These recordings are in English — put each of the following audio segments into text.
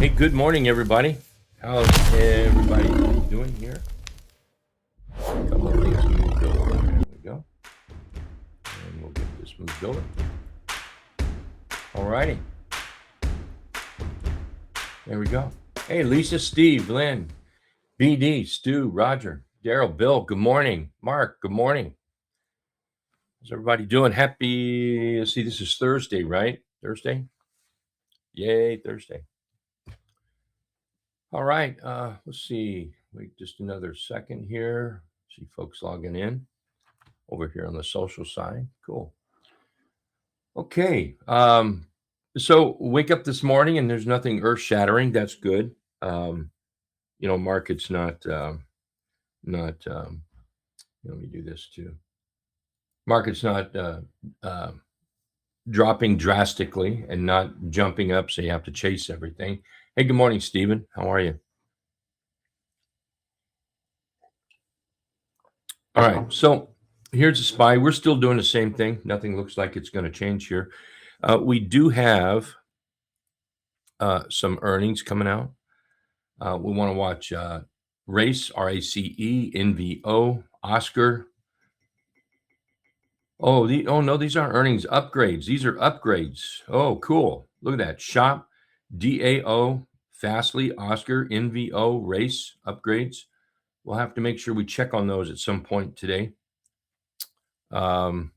Hey, good morning, everybody. How's everybody doing here? A couple of things moved over. There we go. And we'll get this moved over. All righty. There we go. Hey, Lisa, Steve, Lynn, BD, Stu, Roger, Daryl, Bill, good morning. Mark, good morning. How's everybody doing? Happy, let's see, this is Thursday, right? Thursday? Yay, Thursday. All right, let's see. Wait just another second here. See folks logging in over here on the social side. Cool. Okay. So wake up this morning and there's nothing earth shattering. That's good. Market's not let me do this too. Market's not dropping drastically and not jumping up, so you have to chase everything. Hey, good morning, Stephen. How are you? All right. So here's a SPY. We're still doing the same thing. Nothing looks like it's going to change here. We do have some earnings coming out. We want to watch Race, RACE, NVO, Oscar. Oh, no, these aren't earnings, upgrades. These are upgrades. Oh, cool. Look at that. Shop, DAO, Fastly, Oscar, NVO, Race, upgrades. We'll have to make sure we check on those at some point today. Some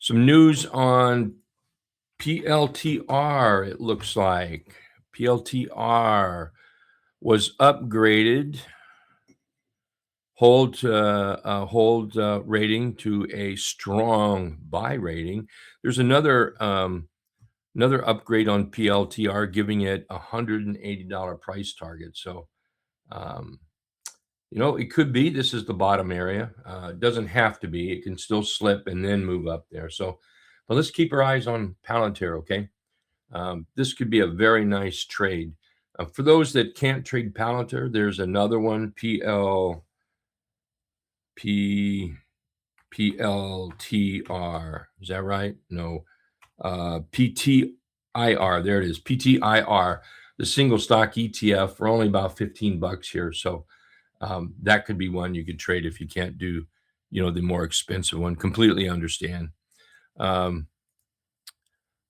news on PLTR, it looks like. PLTR was upgraded, hold rating to a strong buy rating. There's another upgrade on PLTR, giving it $180 price target. So, it could be this is the bottom area. It doesn't have to be. It can still slip and then move up there. So, but let's keep our eyes on Palantir, okay? This could be a very nice trade. For those that can't trade Palantir, there's another one, PLTR. Is that right? No. PTIR. There it is. PTIR, the single stock ETF for only about $15 here. So that could be one you could trade if you can't do, the more expensive one. Completely understand.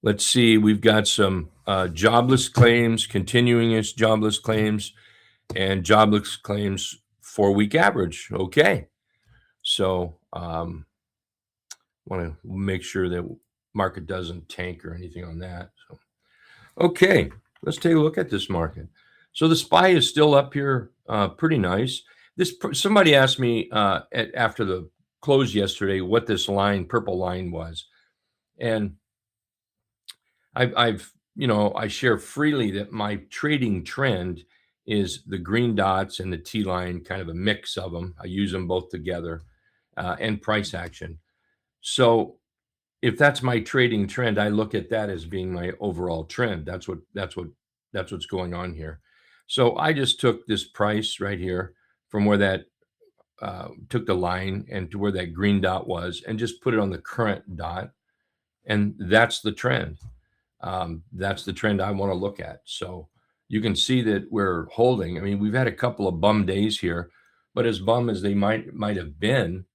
Let's see. We've got some jobless claims, continuing its jobless claims, and jobless claims 4-week average. Okay. So want to make sure that market doesn't tank or anything on that. So, okay, let's take a look at this market. So the SPY is still up here, pretty nice. Somebody asked me after the close yesterday what this purple line was, and I share freely that my trading trend is the green dots and the T line, kind of a mix of them. I use them both together, and price action. So if that's my trading trend, I look at that as being my overall trend. That's what's going on here. So I just took this price right here from where that took the line and to where that green dot was, and just put it on the current dot, and that's the trend. That's the trend I want to look at. So you can see that we're holding. I mean, we've had a couple of bum days here, but as bum as they might have been,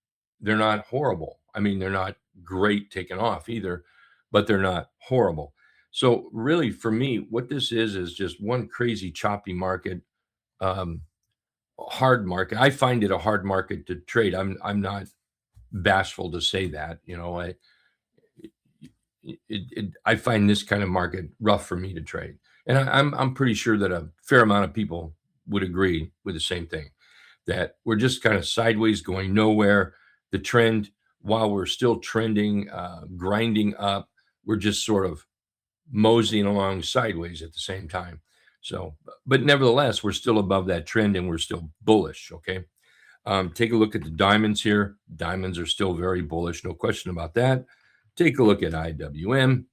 they're not horrible. I mean, they're not great taking off either, but they're not horrible. So really, for me, what this is just one crazy choppy market, hard market. I find it a hard market to trade. I'm not bashful to say that. I find this kind of market rough for me to trade, and I'm pretty sure that a fair amount of people would agree with the same thing, that we're just kind of sideways, going nowhere. The trend, while we're still trending, grinding up, we're just sort of moseying along sideways at the same time. So, but nevertheless, we're still above that trend and we're still bullish. Okay. Take a look at the diamonds here. Diamonds are still very bullish, no question about that. Take a look at IWM,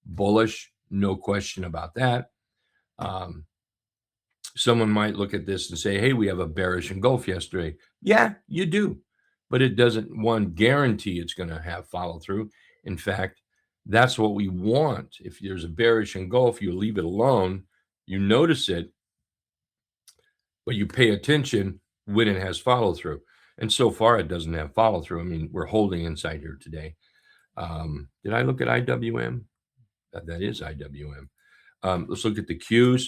bullish, no question about that. Someone might look at this and say, hey, we have a bearish engulf yesterday. Yeah, you do. But it doesn't, guarantee it's going to have follow through. In fact, that's what we want. If there's a bearish engulf, you leave it alone. You notice it, but you pay attention when it has follow through. And so far, it doesn't have follow through. I mean, we're holding inside here today. Did I look at IWM? That is IWM. Let's look at the Qs.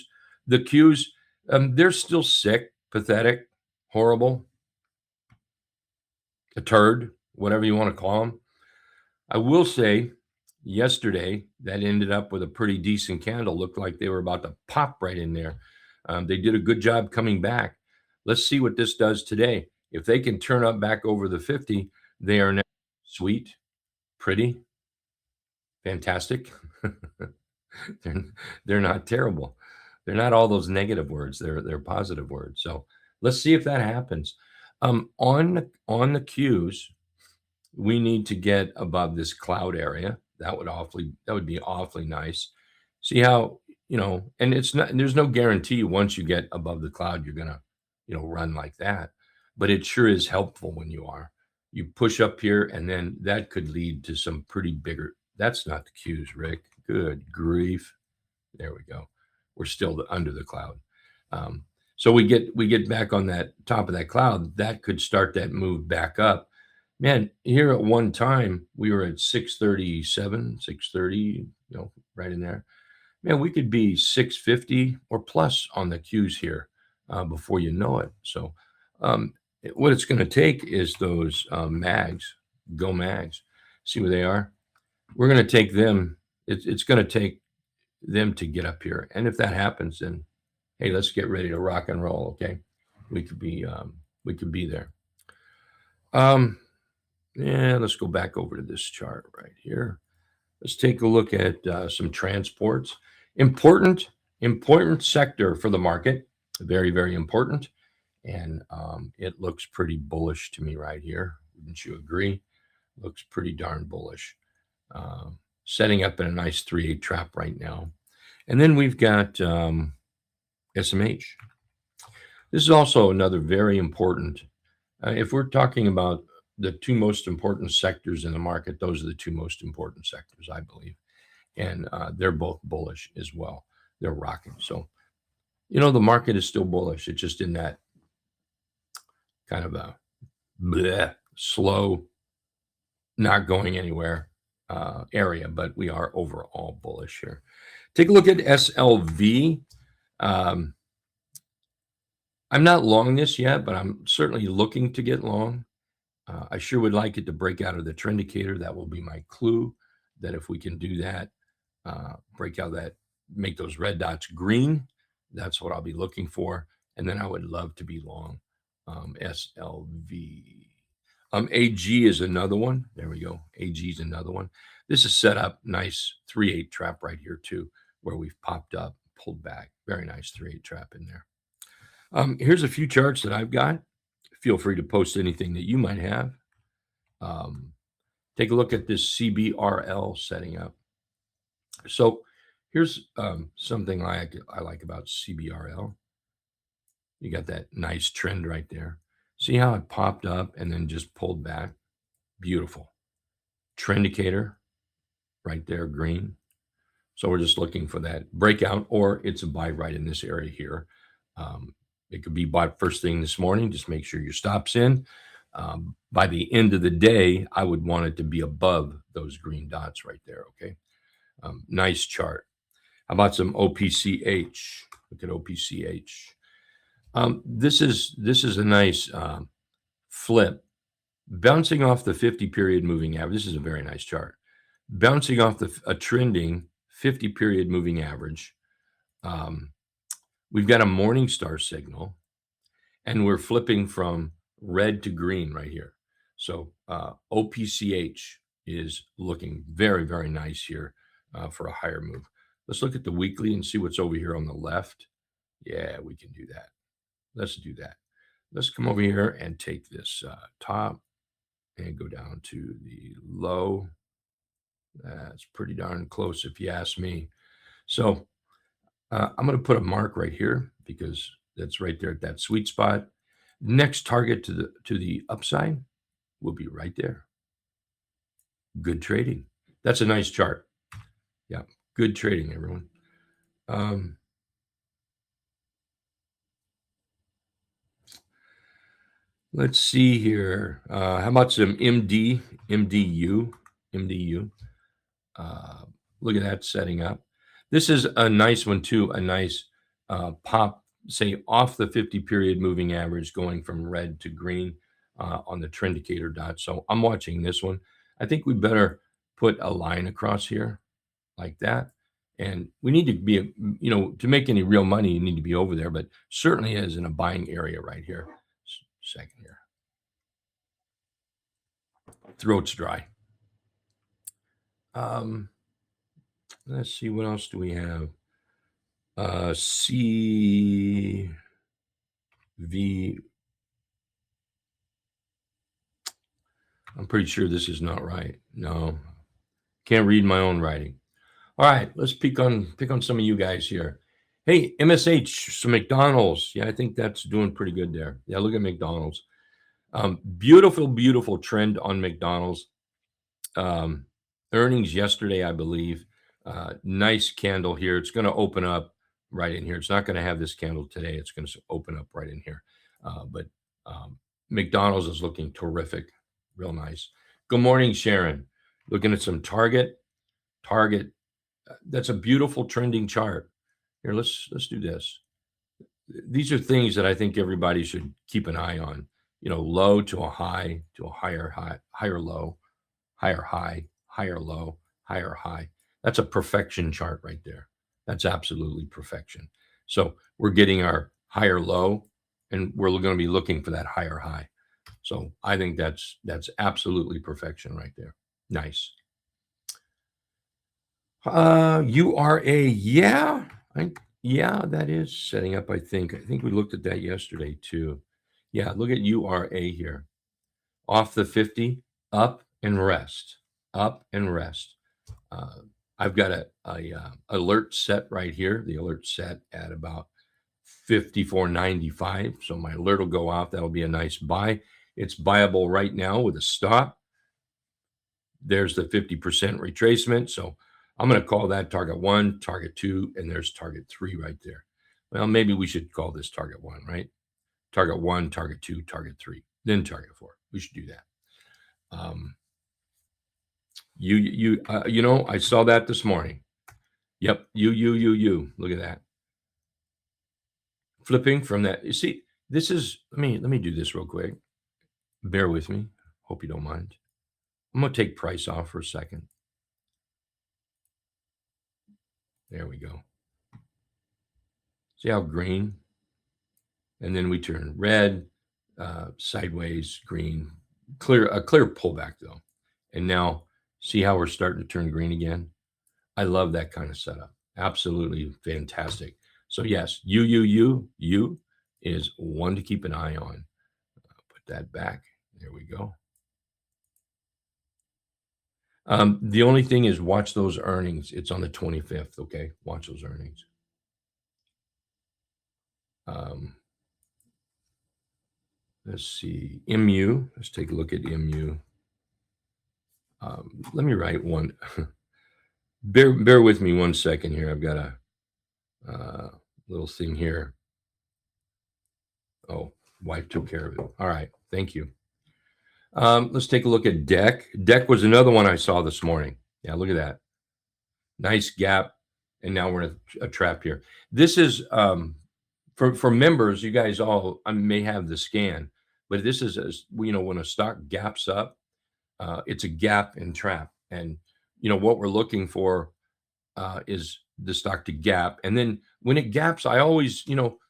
The Qs, they're still sick, pathetic, horrible, a turd, whatever you want to call them. I will say yesterday that ended up with a pretty decent candle. Looked like they were about to pop right in there. They did a good job coming back. Let's see what this does today. If they can turn up back over the 50, they are now sweet, pretty, fantastic. they're, they're not terrible. They're not all those negative words. They're positive words. So let's see if that happens. On the Qs, we need to get above this cloud area. That would be awfully nice. See how, and it's not, there's no guarantee once you get above the cloud you're gonna, run like that. But it sure is helpful when you are. You push up here, and then that could lead to some pretty bigger. That's not the Qs, Rick. Good grief. There we go. We're still under the cloud. So we get back on that top of that cloud. That could start that move back up. Man, here at one time we were at 637, 630, right in there. Man, we could be 650 or plus on the Qs here before you know it. So what it's going to take is those mags, go mags. See where they are? We're going to take them. It's going to take them to get up here. And if that happens, then hey, let's get ready to rock and roll. Okay, we could be there. Yeah, let's go back over to this chart right here. Let's take a look at some transports. Important sector for the market. Very, very important. And it looks pretty bullish to me right here. Wouldn't you agree? Looks pretty darn bullish. Setting up in a nice 3-8 trap right now. And then we've got SMH. This is also another very important. If we're talking about the two most important sectors in the market, those are the two most important sectors, I believe. And they're both bullish as well. They're rocking. So, the market is still bullish. It's just in that kind of a slow, not going anywhere area, but we are overall bullish here. Take a look at SLV. I'm not long this yet, but I'm certainly looking to get long. I sure would like it to break out of the trend indicator. That will be my clue that if we can do that, break out that, make those red dots green, that's what I'll be looking for. And then I would love to be long SLV. AG is another one. There we go. AG is another one. This is set up nice 3-8 trap right here too, where we've popped up, pulled back. Very nice 3-8 trap in there. Here's a few charts that I've got. Feel free to post anything that you might have. Take a look at this CBRL setting up. So here's something I like about CBRL. You got that nice trend right there. See how it popped up and then just pulled back? Beautiful. Trend indicator right there, green. So we're just looking for that breakout, or it's a buy right in this area here. It could be bought first thing this morning. Just make sure your stop's in. By the end of the day, I would want it to be above those green dots right there, okay? Nice chart. How about some OPCH? Look at OPCH. This is a nice flip. Bouncing off the 50-period moving average. This is a very nice chart. Bouncing off a trending 50-period moving average. We've got a morning star signal, and we're flipping from red to green right here. So OPCH is looking very, very nice here for a higher move. Let's look at the weekly and see what's over here on the left. Yeah, we can do that. Let's do that. Let's come over here and take this top and go down to the low. That's pretty darn close if you ask me. So I'm going to put a mark right here because that's right there at that sweet spot. Next target to the upside will be right there. Good trading. That's a nice chart. Yeah, good trading, everyone. Let's see here. How about some MDU? Uh, Look at that setting up. This is a nice one too. A nice pop, say off the 50 period moving average, going from red to green on the trendicator dot. So I'm watching this one. I think we better put a line across here like that. And we need to be, to make any real money, you need to be over there, but certainly is in a buying area right here. Second here. Throat's dry. Um, let's see, what else do we have? CV. I'm pretty sure this is not right. No, can't read my own writing. All right, let's pick on some of you guys here. Hey, MSH, some McDonald's. Yeah, I think that's doing pretty good there. Yeah, look at McDonald's. Beautiful, beautiful trend on McDonald's. Um, Earnings yesterday, I believe. Nice candle here. It's going to open up right in here. It's not going to have this candle today. It's going to open up right in here. But McDonald's is looking terrific. Real nice. Good morning, Sharon. Looking at some Target. Target. That's a beautiful trending chart. Here, let's do this. These are things that I think everybody should keep an eye on. Low to a high to a higher low, higher high, higher low, higher high. That's a perfection chart right there. That's absolutely perfection. So we're getting our higher low, and we're going to be looking for that higher high. So I think that's absolutely perfection right there. Nice. URA, yeah, yeah, that is setting up. I think we looked at that yesterday too. Yeah, look at URA here, off the 50, up and rest, up and rest. I've got a alert set right here. The alert set at about 54.95. So my alert will go off. That'll be a nice buy. It's buyable right now with a stop. There's the 50% retracement. So I'm going to call that target 1, target 2, and there's target 3 right there. Well, maybe we should call this target 1, right? Target 1, target 2, target 3, then target 4. We should do that. I saw that this morning. Yep. Look at that. Flipping from that. You see, this is, let me do this real quick. Bear with me. Hope you don't mind. I'm going to take price off for a second. There we go. See how green? And then we turn red, sideways, green, a clear pullback though. And now see how we're starting to turn green again? I love that kind of setup. Absolutely fantastic. So yes, U is one to keep an eye on. Put that back. There we go. The only thing is watch those earnings. It's on the 25th. Okay. Watch those earnings. Let's see. MU. Let's take a look at MU. Let me write one. Bear with me 1 second here. I've got a little thing here. Oh, wife took care of it. All right. Thank you. Let's take a look at DEC. DEC was another one I saw this morning. Yeah, look at that. Nice gap. And now we're in a trap here. This is for members, you guys all may have the scan, but this is when a stock gaps up, it's a gap and trap. And what we're looking for is the stock to gap. And then when it gaps, I always,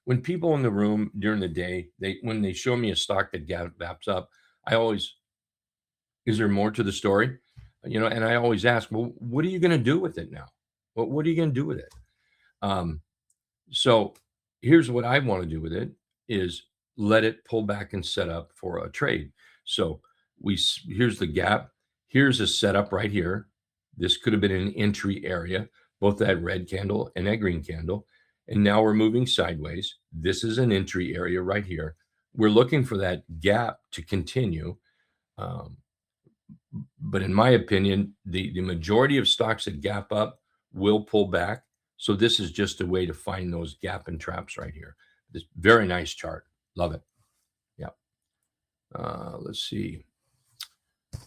when people in the room during the day, when they show me a stock that gaps up, I always, is there more to the story? And I always ask, well, what are you going to do with it now? What are you going to do with it? So here's what I want to do with it is let it pull back and set up for a trade. So here's the gap. Here's a setup right here. This could have been an entry area, both that red candle and that green candle. And now we're moving sideways. This is an entry area right here. We're looking for that gap to continue. But in my opinion, the majority of stocks that gap up will pull back. So this is just a way to find those gap and traps right here. This very nice chart. Love it. Yeah. Let's see.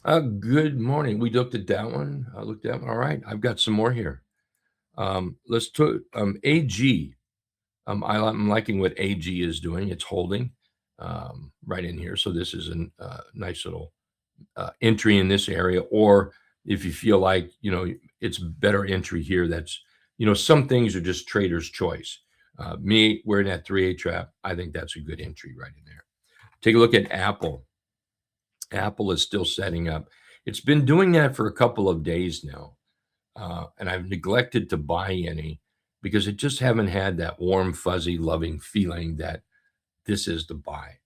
Good morning. We looked at that one. I looked at. All right. I've got some more here. Let's do AG. I'm liking what AG is doing. It's holding right in here. So this is a nice little entry in this area. Or if you feel like, it's better entry here, that's, some things are just trader's choice. We're in that 3A trap. I think that's a good entry right in there. Take a look at Apple. Apple is still setting up. It's been doing that for a couple of days now. And I've neglected to buy any because I just haven't had that warm, fuzzy, loving feeling that this is the buy.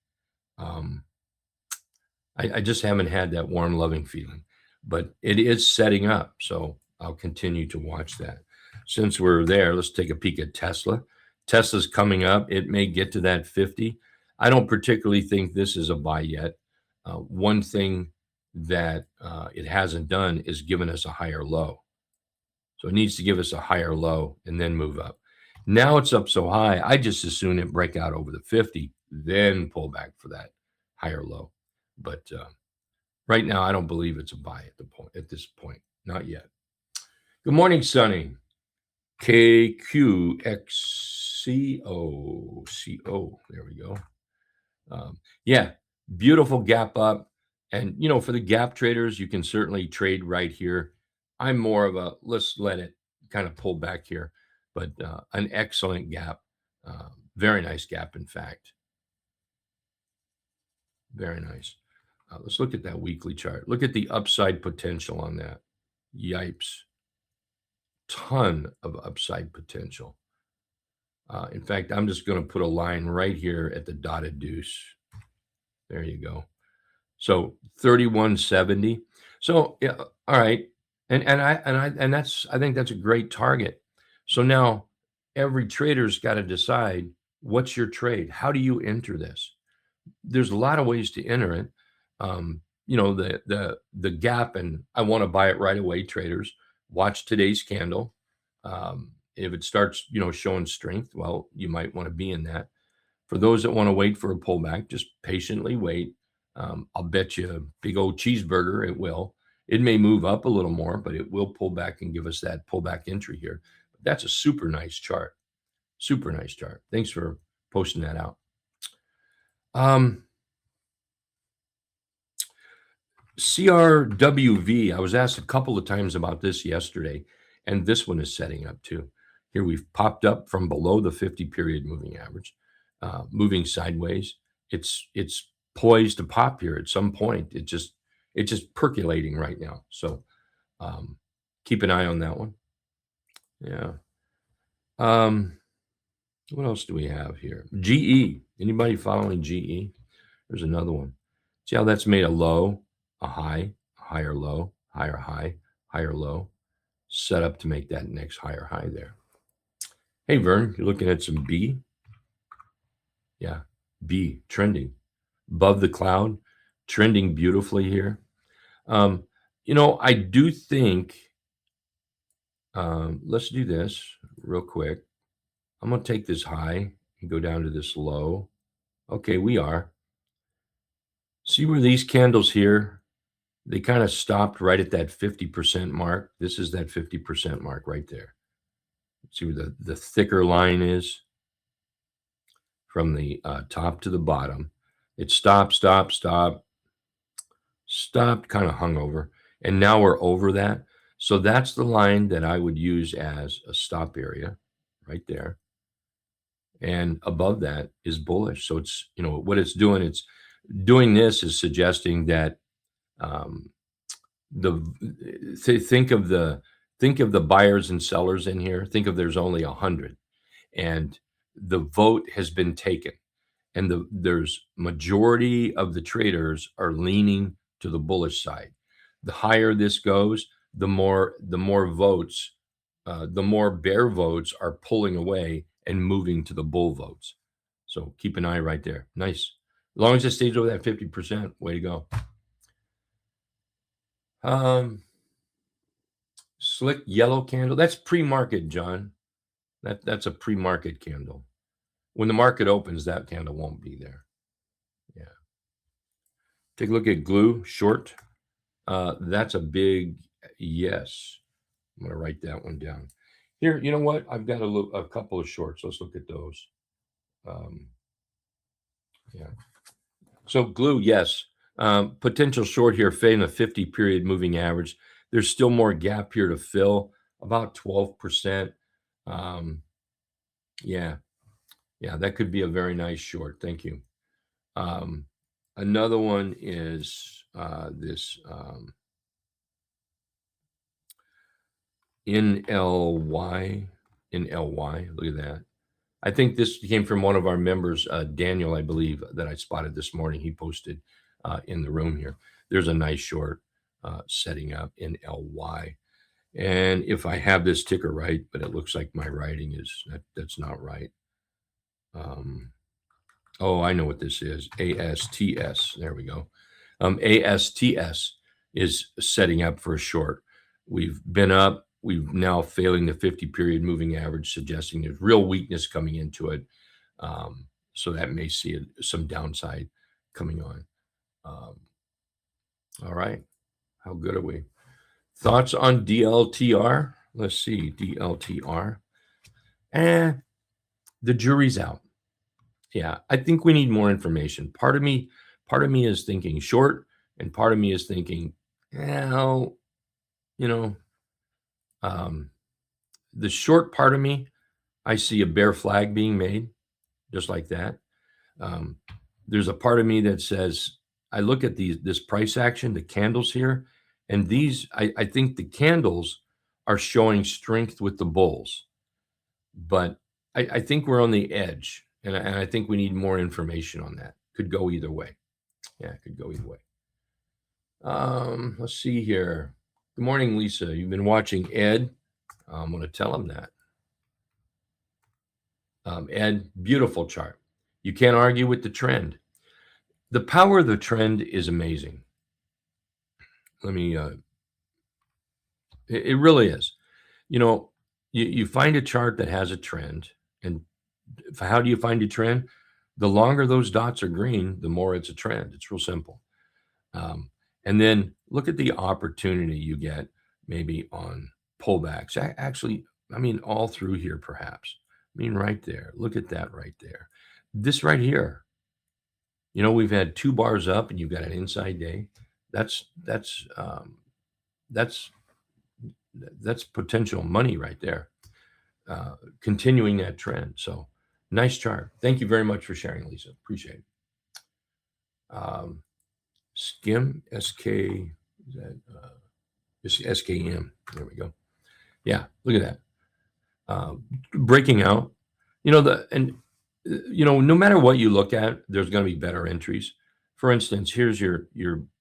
I just haven't had that warm, loving feeling, but it is setting up. So I'll continue to watch that. Since we're there, let's take a peek at Tesla. Tesla's coming up. It may get to that 50. I don't particularly think this is a buy yet. One thing that it hasn't done is given us a higher low. So it needs to give us a higher low and then move up. Now it's up so high, I just as soon it break out over the 50, then pull back for that higher low. But right now, I don't believe it's a buy at this point. Not yet. Good morning, Sonny. KQXCO. There we go. Yeah, beautiful gap up. And, for the gap traders, you can certainly trade right here. I'm more of a let's let it kind of pull back here, but an excellent gap. Very nice gap, in fact. Very nice. Let's look at that weekly chart. Look at the upside potential on that. Yipes. Ton of upside potential. In fact, I'm just going to put a line right here at the dotted deuce. There you go. So 3170. So yeah, all right. And that's, I think that's a great target. So now every trader's got to decide, what's your trade? How do you enter this? There's a lot of ways to enter it. The gap, and I want to buy it right away. Traders, watch today's candle. If it starts, showing strength, well, you might want to be in that. For those that want to wait for a pullback, just patiently wait. I'll bet you a big old cheeseburger it will. It may move up a little more, but it will pull back and give us that pullback entry here. But that's a super nice chart. Super nice chart. Thanks for posting that out. CRWV, I was asked a couple of times about this yesterday, and this one is setting up too. Here we've popped up from below the 50 period moving average, moving sideways. It's poised to pop here at some point. It's just percolating right now. So keep an eye on that one. Yeah. What else do we have here? GE. Anybody following GE? There's another one. See how that's made a low, a high, a higher low, higher high, higher low, set up to make that next higher high there. Hey, Vern, you're looking at some B? Yeah, B, trending. Above the cloud, trending beautifully here. I do think, let's do this real quick. I'm going to take this high and go down to this low. Okay, we are. See where these candles here, they kind of stopped right at that 50% mark. This is that 50% mark right there. See where the thicker line is from the top to the bottom. It stopped, kind of hung over. And now we're over that. So that's the line that I would use as a stop area right there. And above that is bullish. So it's, what it's doing this is suggesting that think of the buyers and sellers in here. Think of there's only 100, and the vote has been taken, and there's majority of the traders are leaning to the bullish side. The higher this goes, the more votes, the more bear votes are pulling away and moving to the bull votes. So keep an eye right there. Nice. As long as it stays over that 50%, way to go. Slick yellow candle. That's pre-market, John. That's a pre-market candle. When the market opens, that candle won't be there. Yeah. Take a look at glue short. That's a big yes. I'm going to write that one down. Here, you know what? I've got a couple of shorts. Let's look at those. Yeah. So glue, yes. Potential short here, fading the 50 period moving average. There's still more gap here to fill, about 12%. Yeah, that could be a very nice short. Thank you. Another one is this NLY. Look at that. I think this came from one of our members, Daniel, I believe, that I spotted this morning. He posted in the room here. There's a nice short setting up in LY. And if I have this ticker right, but it looks like my writing is, that's not right. Oh, I know what this is. ASTS. There we go. ASTS is setting up for a short. We've been up. We've now failing the 50 period moving average, suggesting there's real weakness coming into it. So that may see some downside coming on. All right. How good are we? Thoughts on DLTR? Let's see. DLTR. The jury's out. Yeah, I think we need more information. Part of me is thinking short, and part of me is thinking, well, the short part of me, I see a bear flag being made, just like that. There's a part of me that says, I look at this price action, the candles here, and these, I think the candles are showing strength with the bulls, but I think we're on the edge, and I think we need more information on that. Could go either way. Yeah, it could go either way. Let's see here. Good morning, Lisa. You've been watching Ed. I'm going to tell him that. Ed, beautiful chart. You can't argue with the trend. The power of the trend is amazing. Let me, it really is. You find a chart that has a trend, and how do you find a trend? The longer those dots are green, the more it's a trend. It's real simple. And then look at the opportunity you get maybe on pullbacks. Actually, all through here, perhaps. Right there. Look at that right there. This right here. We've had 2 bars up, and you've got an inside day. That's potential money right there. Continuing that trend. So nice chart. Thank you very much for sharing, Lisa. Appreciate it. Skim SK, is that SKM? There we go. Yeah, look at that. Breaking out. No matter what you look at, there's going to be better entries. For instance, here's your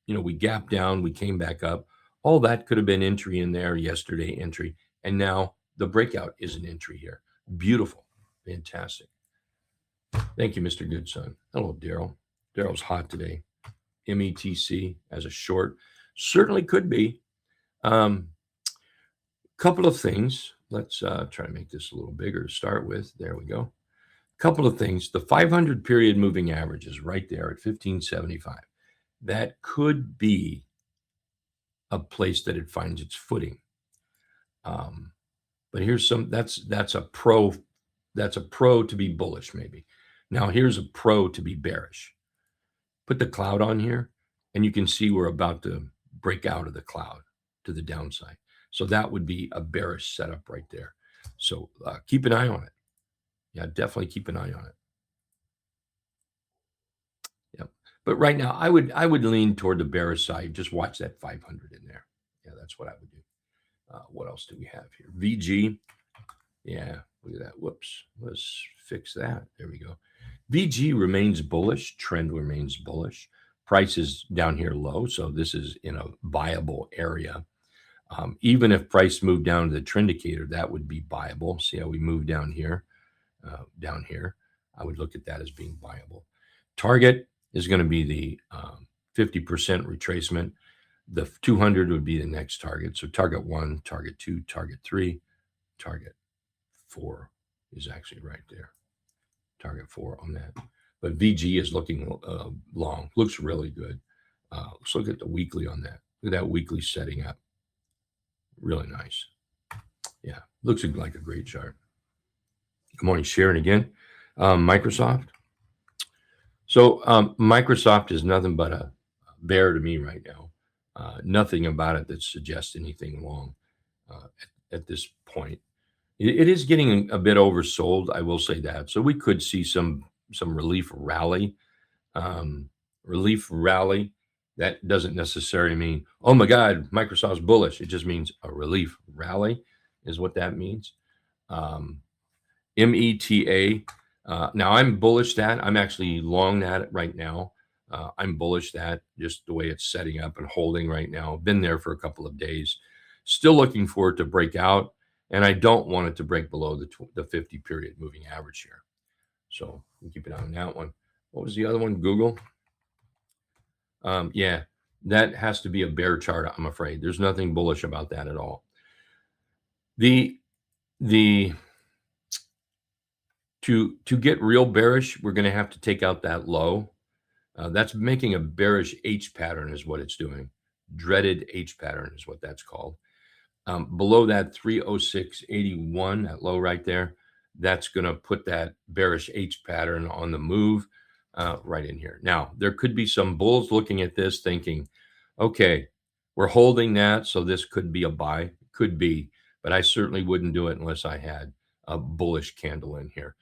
we gapped down, we came back up. All that could have been entry in there, yesterday entry, and now the breakout is an entry here. Beautiful, fantastic. Thank you, Mr. Goodson. Hello, Daryl. Daryl's hot today. METC as a short certainly could be. Couple of things. Let's try to make this a little bigger to start with. There we go. Couple of things. The 500 period moving average is right there at 1575. That could be a place that it finds its footing. But here's that's a pro to be bullish, maybe. Now here's a pro to be bearish. Put the cloud on here, and you can see we're about to break out of the cloud to the downside. So that would be a bearish setup right there. So keep an eye on it. Yeah, definitely keep an eye on it. Yep. But right now, I would lean toward the bearish side. Just watch that 500 in there. Yeah, that's what I would do. What else do we have here? VG. Yeah, look at that. Whoops. Let's fix that. There we go. VG remains bullish. Trend remains bullish. Price is down here low, so this is in a viable area. Even if price moved down to the trend indicator, that would be viable. See how we move down here? Down here, I would look at that as being viable. Target is going to be the 50% retracement. The 200 would be the next target. So target 1, target 2, target 3, target 4 is actually right there. Target 4 on that. But VG is looking long, looks really good. Let's look at the weekly on that. Look at that weekly setting up. Really nice. Yeah, looks like a great chart. Good morning, Sharon again. Microsoft. So Microsoft is nothing but a bear to me right now. Nothing about it that suggests anything wrong at this point. It is getting a bit oversold, I will say that. So we could see some relief rally. Um, Relief rally. That doesn't necessarily mean, oh my God, Microsoft's bullish. It just means a relief rally is what that means. META. Now I'm bullish that. I'm actually long that right now. I'm bullish that just the way it's setting up and holding right now. Been there for a couple of days. Still looking for it to break out, and I don't want it to break below the 50 period moving average here. So we'll keep an eye on that one. What was the other one? Google. Yeah, that has to be a bear chart. I'm afraid there's nothing bullish about that at all. The to get real bearish, we're going to have to take out that low. That's making a bearish H pattern is what it's doing. Dreaded H pattern is what that's called. Below that 306.81, that low right there, that's going to put that bearish H pattern on the move right in here. Now, there could be some bulls looking at this thinking, okay, we're holding that, so this could be a buy. Could be, but I certainly wouldn't do it unless I had a bullish candle in here.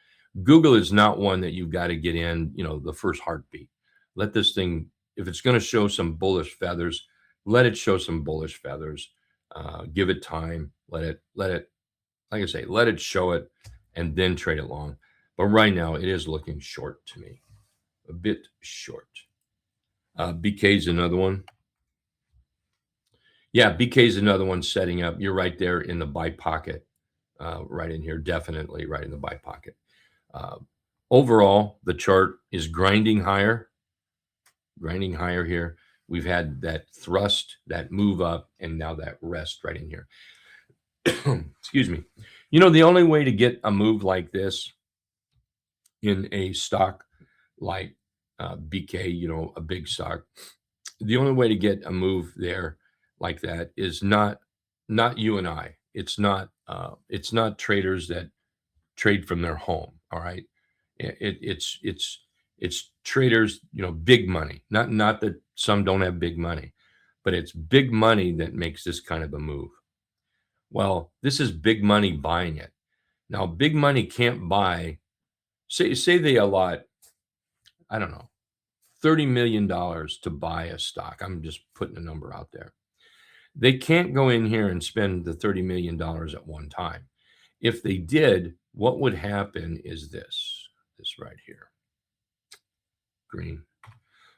Google is not one that you've got to get in, the first heartbeat. Let this thing, if it's going to show some bullish feathers, let it show some bullish feathers. Give it time. Let it, like I say, let it show it, and then trade it long. But right now, it is looking short to me, a bit short. BK is another one. Yeah, BK is another one setting up. You're right there in the buy pocket, right in here, definitely right in the buy pocket. Overall, the chart is grinding higher here. We've had that thrust, that move up, and now that rest right in here. Excuse me. The only way to get a move like this in a stock like BK, a big stock, the only way to get a move there like that is not you and I. It's not traders that trade from their home. All right, it's traders, big money. Not that some don't have big money, but it's big money that makes this kind of a move. Well, this is big money buying it. Now, big money can't buy. Say they allot, I don't know, $30 million to buy a stock. I'm just putting a number out there. They can't go in here and spend the $30 million at one time. If they did, what would happen is this right here, green.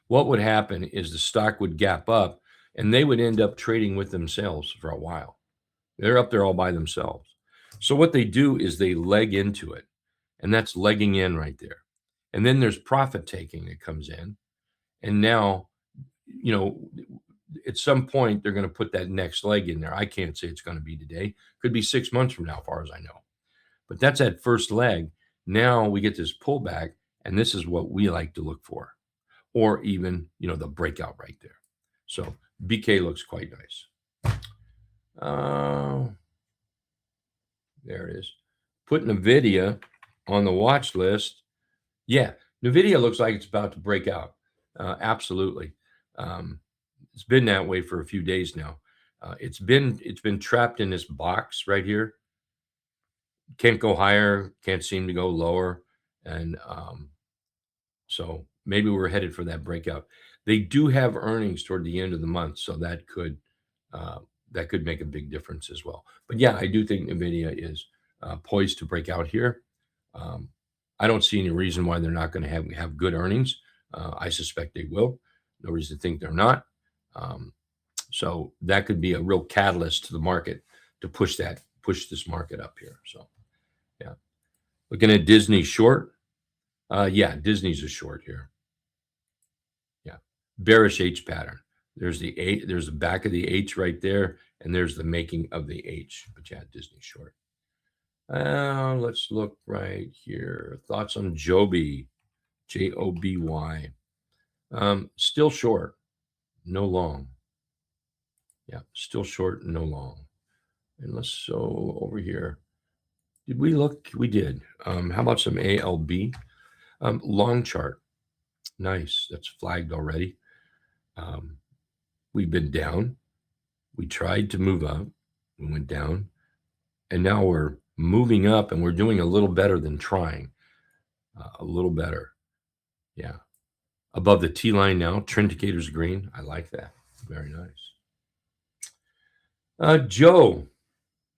What would happen is the stock would gap up and they would end up trading with themselves for a while. They're up there all by themselves. So what they do is they leg into it, and that's legging in right there. And then there's profit taking that comes in. And now, at some point, they're going to put that next leg in there. I can't say it's going to be today. Could be 6 months from now, as far as I know. But that's that first leg. Now we get this pullback, and this is what we like to look for. Or even, the breakout right there. So BK looks quite nice. There it is. Put NVIDIA on the watch list. Yeah, NVIDIA looks like it's about to break out. Absolutely. It's been that way for a few days now. It's been trapped in this box right here. Can't go higher, can't seem to go lower. And so maybe we're headed for that breakout. They do have earnings toward the end of the month, so that could make a big difference as well. But yeah, I do think NVIDIA is poised to break out here. I don't see any reason why they're not going to have good earnings. I suspect they will. No reason to think they're not. So that could be a real catalyst to the market to push this market up here. So yeah, looking at Disney short. Yeah, Disney's a short here. Yeah, bearish H pattern. There's the back of the H right there, and there's the making of the H. But yeah, Disney short. Let's look right here. Thoughts on Joby, Joby. Still short. no long. Yeah, still short, no long. And let's so over here. Did we look? We did. How about some ALB? Long chart. Nice. That's flagged already. We've been down. We tried to move up. We went down. And now we're moving up and we're doing a little better than trying. A little better. Yeah. Above the T line now. Trend indicator's green. I like that. Very nice. Joe,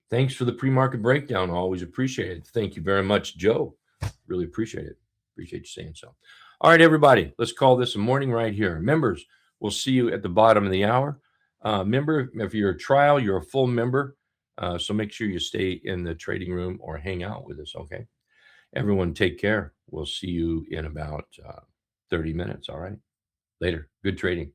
thanks for the pre-market breakdown. Always appreciate it. Thank you very much, Joe. Really appreciate it. Appreciate you saying so. All right, everybody, let's call this a morning right here. Members, we'll see you at the bottom of the hour. Member, if you're a trial, you're a full member. So make sure you stay in the trading room or hang out with us, okay? Everyone, take care. We'll see you in about 30 minutes, all right? Later. Good trading.